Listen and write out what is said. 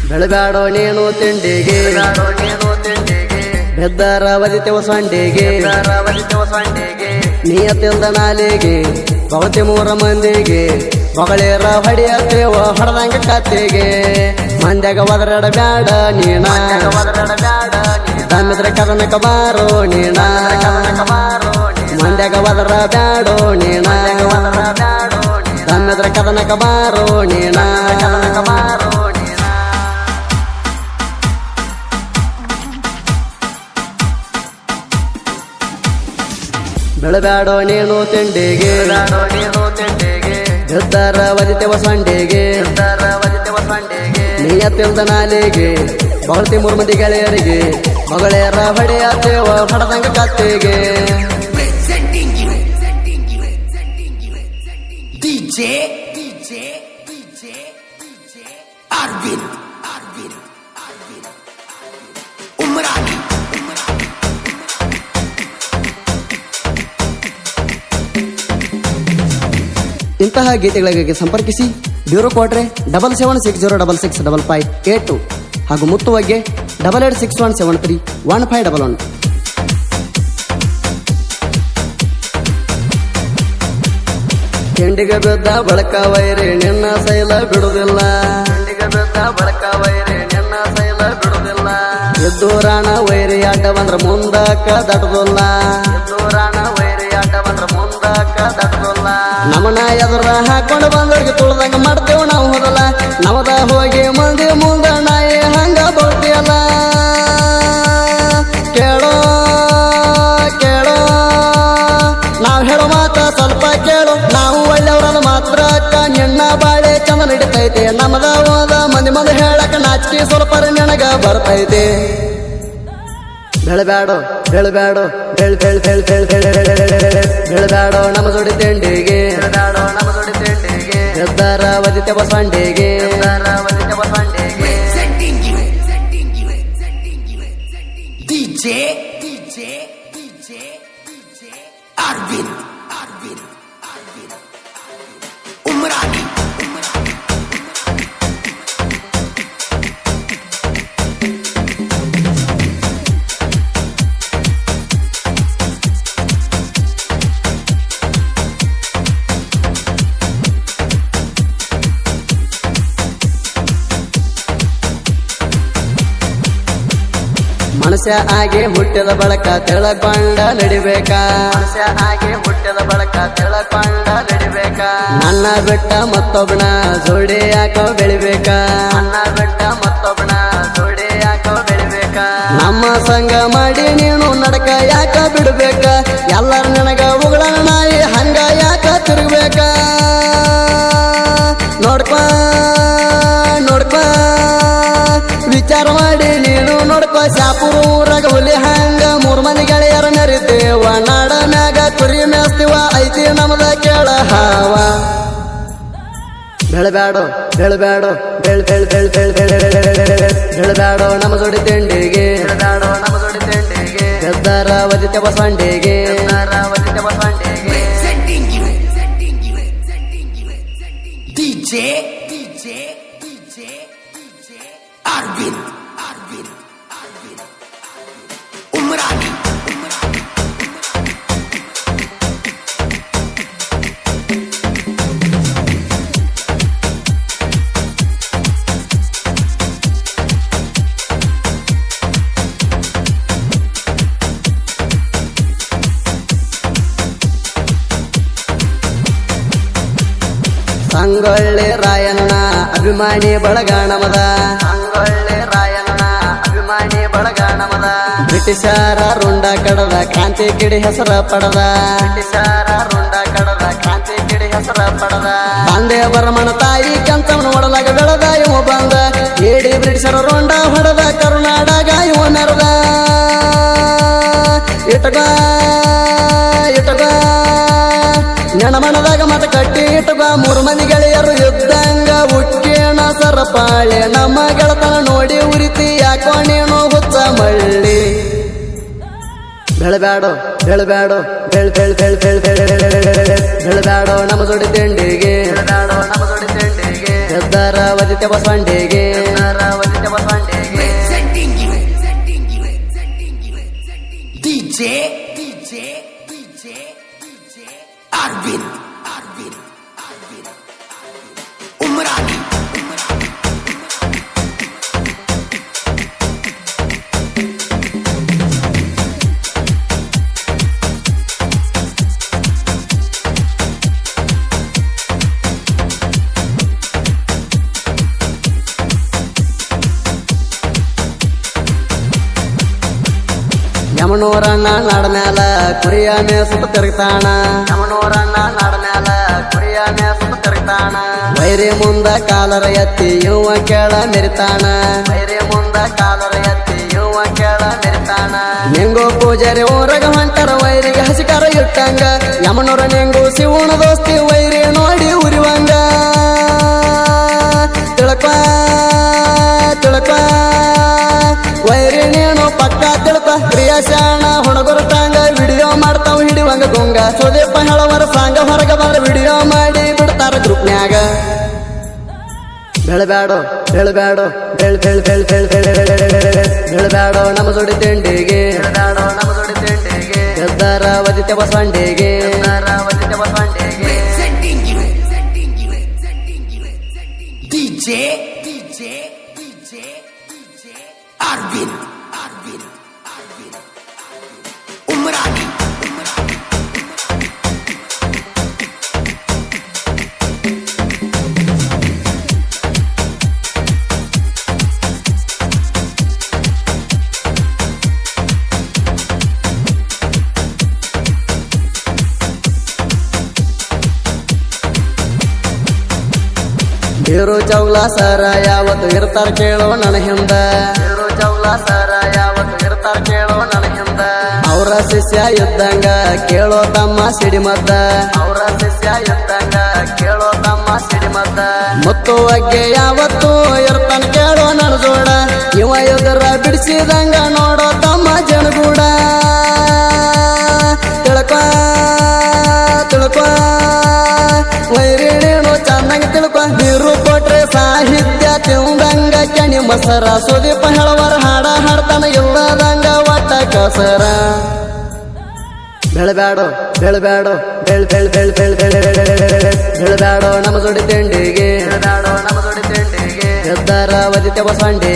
ಬೆಳಗಾಡೋ ನೀನು ತಿಂಡಿಗೆ ಬೆದ್ದರ ಒದಿತೆವ ಸಂಡಿಗೆ ನಿಯತಿಲ್ದ ನಾಲಿಗೆ ಭವತಿ ಮೂರ ಮಂದಿಗೆ ಮಗಳೇರ ಹೊಡಿಯತ್ತೇವ ಹೊಡೆದಂಗ ಕತ್ತಿಗೆ ಮಂದ್ಯಾಗ ಒದರಾಡ ಬ್ಯಾಡ ನೀಣ ದಮ್ಮಿದ್ರ ಕದನಕ ಬಾರೋ ನೀಣ ಮಂದ್ಯಾಗ ಒದರ ಬ್ಯಾಡೋ ನೀಣ ದಮ್ಮಿದ್ರ ಕದನಕ ಬಾರೋ ನೀಣ ಬೆಳಬ್ಯಾಡೋ ನೀನು ತಿಂಡಿಗೆ ಎದ್ದರ ಒದಿತೆವ ಸಂಡಿಗೆ ನಿಯತ್ತಿಲ್ದ ನಾಲಿಗೆ ಬಹಳತಿ ಮೂರು ಮಂದಿ ಗೆಳೆಯರಿಗೆ ಮಗಳೇರ ಹೊಡೆಯತ್ತೇವ ಹೊಡೆದಂಗ ಕತ್ತಿಗೆ ಇಂತಹ ಗೀತೆಗಳಿಗಾಗಿ ಸಂಪರ್ಕಿಸಿ ಬ್ಯೂರೋ ಕ್ವಾಟ್ರೆ 7760665582 ಹಾಗೂ ಮುತ್ತುವಗ್ಗೆ 8861731511. ಕೆಂಡಿಗೆ ಬಿದ್ದ ಬಳಕ ವೈರಿ ನಿನ್ನ ಸೈಲ ಬಿಡುವುದಿಲ್ಲ ಎದ್ದೂರಾಣ ವೈರಿ ಆಟ ಬಂದ್ರ ಮುಂದಕ್ಕ ದಟದಲ್ಲ ನಮನ ಎದುರ ಹಾಕೊಂಡು ಬಂದವ್ರಿಗೆ ತುಳ್ದಂಗ ಮಾಡ್ತೇವ ನಾವು ಹೋದಲ್ಲ ನಮದ ಹೋಗಿ ಮಂದಿ ಮುಂದ ನಾಯಿ ಹಂಗ ಬರ್ತೀಯಲ್ಲ ಕೇಳೋ ಕೇಳೋ ನಾವ್ ಹೇಳೋ ಮಾತ ಸ್ವಲ್ಪ ಕೇಳು ನಾವು ಒಳ್ಳೆಯವ್ರದ ಮಾತ್ರ ನಿನ್ನ ಬಾಳೆ ಚಂದ ನಡಿತೈತೆ ನಮದ ಹೋದ ಮಂದಿ ಮಂದಿ ಹೇಳಕ ನಾಚಿಕೆ ಸ್ವಲ್ಪ ನೆನಗ ಬರ್ತೈತೆ ಬೆಳಬ್ಯಾಡೋ ಬೆಳಬ್ಯಾಡೋ ಬೆಳಬ್ಯಾಡೋ ನಮ್ಮ ಜೋಡಿ ತಿಂಡಿಗೆ ಎದ್ದರ ಒದಿತೆವ ಸಂಡಿಗೆ ಮನುಷ್ಯ ಆಗಿ ಹುಟ್ಟಿದ ಬಳಕ ತಿಳಕೊಂಡ ನಡಿಬೇಕಾ ನನ್ನ ಬೆಟ್ಟ ಮತ್ತೊಬ್ಬನ ಜೋಡಿ ಯಾಕೋ ಬೆಳಿಬೇಕಾ ನಮ್ಮ ಸಂಗ ಮಾಡಿ ನೀನು ನಡಕ ಯಾಕ ಬಿಡ್ಬೇಕ ಎಲ್ಲರ ನನಗ ಉಗಳ ನಾಯಿ ಹಂಗ ಯಾಕ ತಿರುಗಬೇಕ ನೋಡ್ಕೊ ವಿಚಾರ ಮಾಡಿ ನೀನು ನೋಡ್ಕೊ ಶಾಪುರ ಊರಾಗ ಹುಲಿ ಹಂಗ ಮೂರ್ ಮಂದಿ ಗೆಳೆಯರ ಮೆರಿತೇವ ನಾಡ ಮ್ಯಾಗ ಕುರಿ ಮೇಸ್ತೀವ ಐತಿ ನಮ್ದ ಕೇಳ ಹಾವ ಬೆಳಬ್ಯಾಡೋ ಬೆಳಬ್ಯಾಡೋ ನಮ್ಮ ಜೋಡಿ ತಿಂಡಿಗೆ ಎದ್ದರ ಒದಿತೆವ ಸಂಡಿಗೆ ಸಂಗೊಳ್ಳಿ ರಾಯಣ್ಣ ಅಭಿಮಾನಿ ಬಳಗ ನಮದ ಬ್ರಿಟಿಷರ ರುಂಡ ಕಡದ ಕ್ರಾಂತಿ ಕಿಡಿ ಹೆಸರ ಪಡದ ತಂದೆ ಬರಮಣ ತಾಯಿ ಕಂಚವನ ಒಡಲಾಗ ಬೆಳೆದ ಇವ ಬಂದ ಏಡಿ ಬ್ರಿಟಿಷರ ರುಂಡ ಹೊಡೆದ ಕರುನಾಡಾಗ ಇವ ಮೆರೆದ ಇಟಗ ನೆನಮಣದಾಗ ಮತ ಕಟ್ಟಿ ಇಟಗ ಮೂರು ಮಂದಿ ಗೆಳೆಯರು ಯುದ್ಧಂಗ ಉಕ್ಕೇಣ ಸರಪಾಳೆ ನಮ್ಮ ಗೆಳತನ ನೋಡಿ ಉರಿತಿ ಯಾಕೋ ನೀನು ಹುಚ್ಚ ಮಳ್ಳಿ ಬೆಳಬ್ಯಾಡೋ ಬೆಳಬ್ಯಾಡೋ ನಮ್ಮ ಜೋಡಿ ತಿಂಡಿಗೆ ಎದ್ದಾರ ಒದಿತೆ ಬಸವಂಡಿಗೆ Presenting you. DJ Arvind Umrani. ಯಮನೂರಣ್ಣ ನಾಡಮ್ಯಾಲ ಕುರಿಯ ಮೇಸುತ್ತ ತಿರುಗ್ತಾಣ ಯಮನೂರಣ್ಣ ನಾಡಮ್ಯಾಲ ಕುರಿಯ ಮೇಸುತ್ತ ತಿರುಗ್ತಾಣ ವೈರಿ ಮುಂದ ಕಾಲರ ಎತ್ತಿ ಇವ ಕೇಳ ಮೆರಿತಾಣ ವೈರಿ ಮುಂದ ಕಾಲರ ಎತ್ತಿ ಇವ ಕೇಳ ಮೆರಿತಾಣ ನಿಂಗು ಪೂಜಾರಿ ಊರಗ ಹೊಂಟರ ವೈರಿಗೆ ಹಸಿಕಾರ ಇಟ್ಟಂಗ ಯಮನೂರ ನಿಂಗು ಶಿವನ ದೋಸ್ತಿ ವೈರಿ ನೋಡಿ ಉರಿವಂಗ ತಿಳ್ಕ ವೈರಿ ನೀನು ಪಕ್ಕ ತಿಳ್ಕ ಕ್ರಿಯಾಶಾಣ ಹುಣಗುರ್ತಾಂಗ ವಿಡಿಯೋ ಮಾಡ್ತಾವ ಹಿಡಿವಂಗ ಗುಂಗ ಸುದೀಪ ಹೇಳವರ ಸಾಂಗ ಹೊರಗ ಬಂದ್ರ ವಿಡಿಯೋ ಮಾಡಿ ಬಿಡ್ತಾರ ಗ್ರೂಪ್ನ್ಯಾಗ ಬೆಳಬ್ಯಾಡೋ ಬೆಳಬ್ಯಾಡೋ ನಮ್ಮ ಜೋಡಿ ತಿಂಡಿಗೆ ಎದ್ದಾರ ಒದಿತೆ ಬಸವಂಡಿಗೆ Presenting you. DJ Arvind Umrani. Hero ಚೌಲ ಸರ ಯಾವತ್ತು ಇರ್ತಾರ ಕೇಳೋ ನನ್ನ ಹಿಂದ ಹೀರೋ ಚೌಲ ಸರ ಯಾವತ್ತು ಇರ್ತಾರ ಕೇಳೋ ನನ್ನ ಹಿಂದ ಅವರ ಶಿಷ್ಯ ಇದ್ದಂಗ ಕೇಳೋ ತಮ್ಮ ಸಿಡಿಮದ್ದ ಅವರ ಶಿಷ್ಯ ಇದ್ದಂಗ ಕೇಳೋ ತಮ್ಮ ಸಿಡಿಮದ್ದ ಮತ್ತು ಅಗ್ಗೆ ಯಾವತ್ತು ಇರ್ತಾನ ಕೇಳೋ ನನ್ನ ಜೋಡ ಇವ ಎದುರ ಬಿಡಿಸಿದಂಗ ನೋಡೋ ತಮ್ಮ ಜನಗೂಡ ತಿಳ್ಕೊ ವೈರಿ ನೀನು ಚೆನ್ನಾಗಿ ತಿಳ್ಕೊ ನೀರು ಕೊಟ್ರೆ ಸಾಹಿತ್ಯ ತಿಂದಂಗ ಕೆಣಿ ಮಸರ ಸುದೀಪ ಹೇಳವರ ಹಾಡ ಹಾಡ್ತಾನ ಇಲ್ಲದಂಗ ಒಟ್ಟ ಕಸರ ಬೆಳಬ್ಯಾಡೋ ನಮ್ಮ ಜೋಡಿ ತಿಂಡಿಗೆ ಎದ್ದಾರ ಒದಿತೆ ಬಸವಂಡಿಗೆ